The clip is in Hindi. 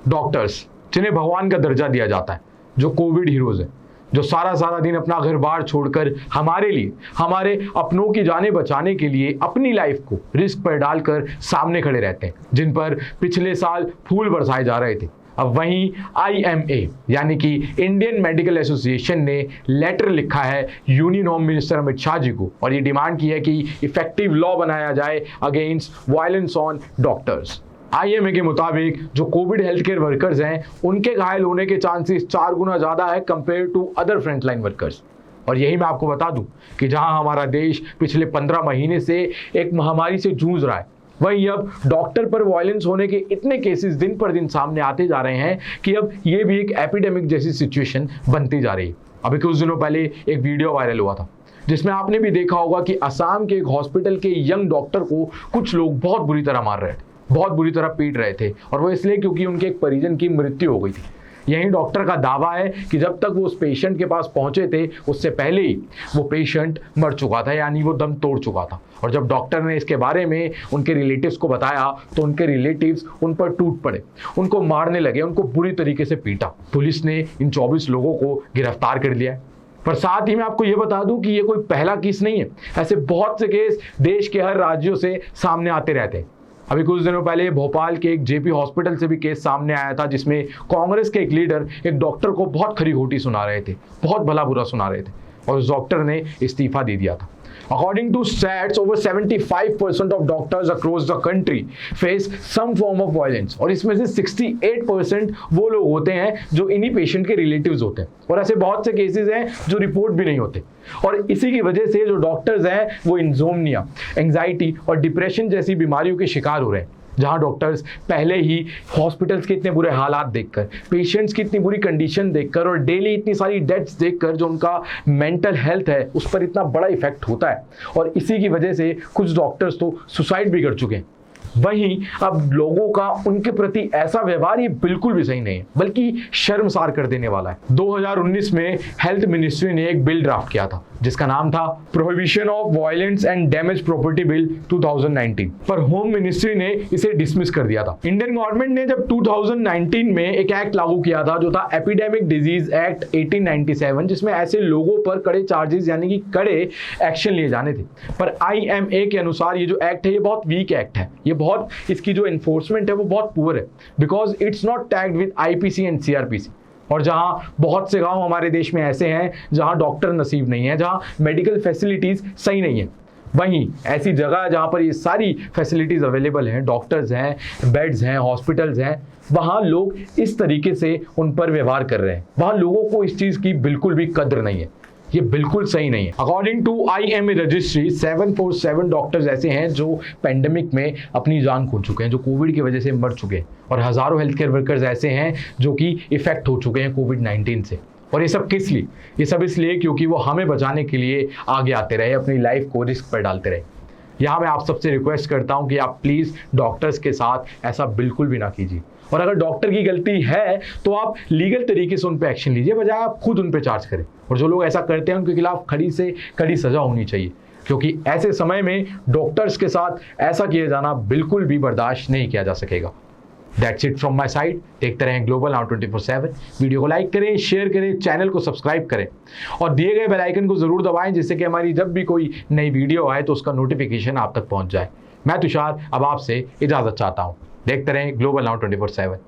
डॉक्टर्स जिन्हें भगवान का दर्जा दिया जाता है, जो कोविड हीरोज हैं, जो सारा सारा दिन अपना घर बार छोड़कर हमारे लिए, हमारे अपनों की जानें बचाने के लिए अपनी लाइफ को रिस्क पर डालकर सामने खड़े रहते हैं, जिन पर पिछले साल फूल बरसाए जा रहे थे। अब वहीं IMA यानी कि इंडियन मेडिकल एसोसिएशन ने लेटर लिखा है union home minister Amit Shah ji को और ये डिमांड की है कि इफेक्टिव लॉ बनाया जाए against violence on doctors. IMA के मुताबिक जो कोविड हेल्थ केयर वर्कर्स हैं उनके घायल होने के चांसेस 4 गुना ज़्यादा है compare to other frontline workers. और यही मैं आपको बता दूं कि जहां हमारा देश पिछले 15 महीने से एक महामारी से जूझ रहा है, वहीं अब डॉक्टर पर वायलेंस होने के इतने केसेस दिन पर दिन सामने आते जा रहे हैं कि अब ये भी एक एपिडेमिक जैसी सिचुएशन बनती जा रही है। अभी कुछ दिनों पहले एक वीडियो वायरल हुआ था जिसमें आपने भी देखा होगा कि असम के एक हॉस्पिटल के यंग डॉक्टर को कुछ लोग बहुत बुरी तरह मार रहे थे, बहुत बुरी तरह पीट रहे थे, और वो इसलिए क्योंकि उनके एक परिजन की मृत्यु हो गई थी। यही डॉक्टर का दावा है कि जब तक वो उस पेशेंट के पास पहुंचे थे उससे पहले ही वो पेशेंट मर चुका था, यानी वो दम तोड़ चुका था। और जब डॉक्टर ने इसके बारे में उनके रिलेटिव्स को बताया तो उनके रिलेटिव्स उन पर टूट पड़े, उनको मारने लगे, उनको बुरी तरीके से पीटा। पुलिस ने इन 24 लोगों को गिरफ्तार कर लिया है। पर साथ ही मैं आपको ये बता दूं कि ये कोई पहला केस नहीं है, ऐसे बहुत से केस देश के हर राज्यों से सामने आते रहते हैं। अभी कुछ दिनों पहले भोपाल के एक JP हॉस्पिटल से भी केस सामने आया था जिसमें कांग्रेस के एक लीडर एक डॉक्टर को बहुत खरी खोटी सुना रहे थे, बहुत भला बुरा सुना रहे थे, और उस डॉक्टर ने इस्तीफा दे दिया था। According to stats, over 75% of doctors across the country face some form of violence, और इसमें से 68% वो लोग होते हैं जो इन्हीं पेशेंट के रिलेटिव्स होते हैं, और ऐसे बहुत से केसेस हैं जो रिपोर्ट भी नहीं होते। और इसी की वजह से जो डॉक्टर्स हैं वो इंसोम्निया, एंजाइटी और डिप्रेशन जैसी बीमारियों के शिकार हो रहे हैं, जहां डॉक्टर्स पहले ही हॉस्पिटल्स के इतने बुरे हालात देखकर, पेशेंट्स की इतनी बुरी कंडीशन देखकर और डेली इतनी सारी डेथ्स देखकर जो उनका मेंटल हेल्थ है उस पर इतना बड़ा इफेक्ट होता है, और इसी की वजह से कुछ डॉक्टर्स तो सुसाइड भी कर चुके हैं। वहीं अब लोगों का उनके प्रति ऐसा व्यवहार ये बिल्कुल भी सही नहीं है, बल्कि शर्मसार कर देने वाला है। 2019 में हेल्थ मिनिस्ट्री ने एक बिल ड्राफ्ट किया था जिसका नाम था prohibition of violence and damage property bill 2019, पर होम मिनिस्ट्री ने इसे डिसमिस कर दिया था। इंडियन गवर्नमेंट ने जब 2019 में एक एक्ट लागू किया था जो था एपिडेमिक डिजीज एक्ट 1897, जिसमें ऐसे लोगों पर कड़े चार्जेस यानी कि कड़े एक्शन लिए जाने थे। पर IMA के अनुसार ये जो एक्ट है ये बहुत वीक एक्ट है, ये बहुत, इसकी जो एनफोर्समेंट है वो बहुत पुअर है, because it's not tagged with IPC and CRPC। और जहां बहुत से गांव हमारे देश में ऐसे हैं जहां डॉक्टर नसीब नहीं है, जहां मेडिकल फैसिलिटीज सही नहीं है, वहीं ऐसी जगह जहां पर ये सारी फैसिलिटीज अवेलेबल हैं, डॉक्टर्स हैं, बेड्स हैं, हॉस्पिटल्स हैं, वहां लोग इस तरीके से उन पर व्यवहार कर रहे हैं। वहां लोगों को इस चीज की बिल्कुल भी कद्र नहीं है, ये बिल्कुल सही नहीं है। According to IMA registry 747 doctors ऐसे हैं जो पेंडेमिक में अपनी जान खो चुके हैं, जो कोविड की वजह से मर चुके हैं, और हजारों हेल्थ केयर वर्कर्स ऐसे हैं जो कि इफेक्ट हो चुके हैं कोविड-19 से। और ये सब किस लिए? ये सब इसलिए क्योंकि वो हमें बचाने के लिए आगे आते रहे, अपनी लाइफ को रिस्क पर डालते रहे। यहाँ मैं आप सबसे रिक्वेस्ट करता हूँ कि आप प्लीज़ डॉक्टर्स के साथ ऐसा बिल्कुल भी ना कीजिए, और अगर डॉक्टर की गलती है तो आप लीगल तरीके से उन पर एक्शन लीजिए, बजाय आप खुद उन पर चार्ज करें। और जो लोग ऐसा करते हैं उनके खिलाफ कड़ी से कड़ी सजा होनी चाहिए, क्योंकि ऐसे समय में डॉक्टर्स के साथ ऐसा किया जाना बिल्कुल भी बर्दाश्त नहीं किया जा सकेगा। That's it from my side. देखते रहें ग्लोबल नाउ 24/7। वीडियो को लाइक करें, शेयर करें, चैनल को सब्सक्राइब करें और दिए गए बेल आइकन को जरूर दबाएं, जिससे कि हमारी जब भी कोई नई वीडियो आए तो उसका नोटिफिकेशन आप तक पहुंच जाए। मैं तुषार अब आपसे इजाजत चाहता हूं। देखते रहें ग्लोबल नाउ 24/7।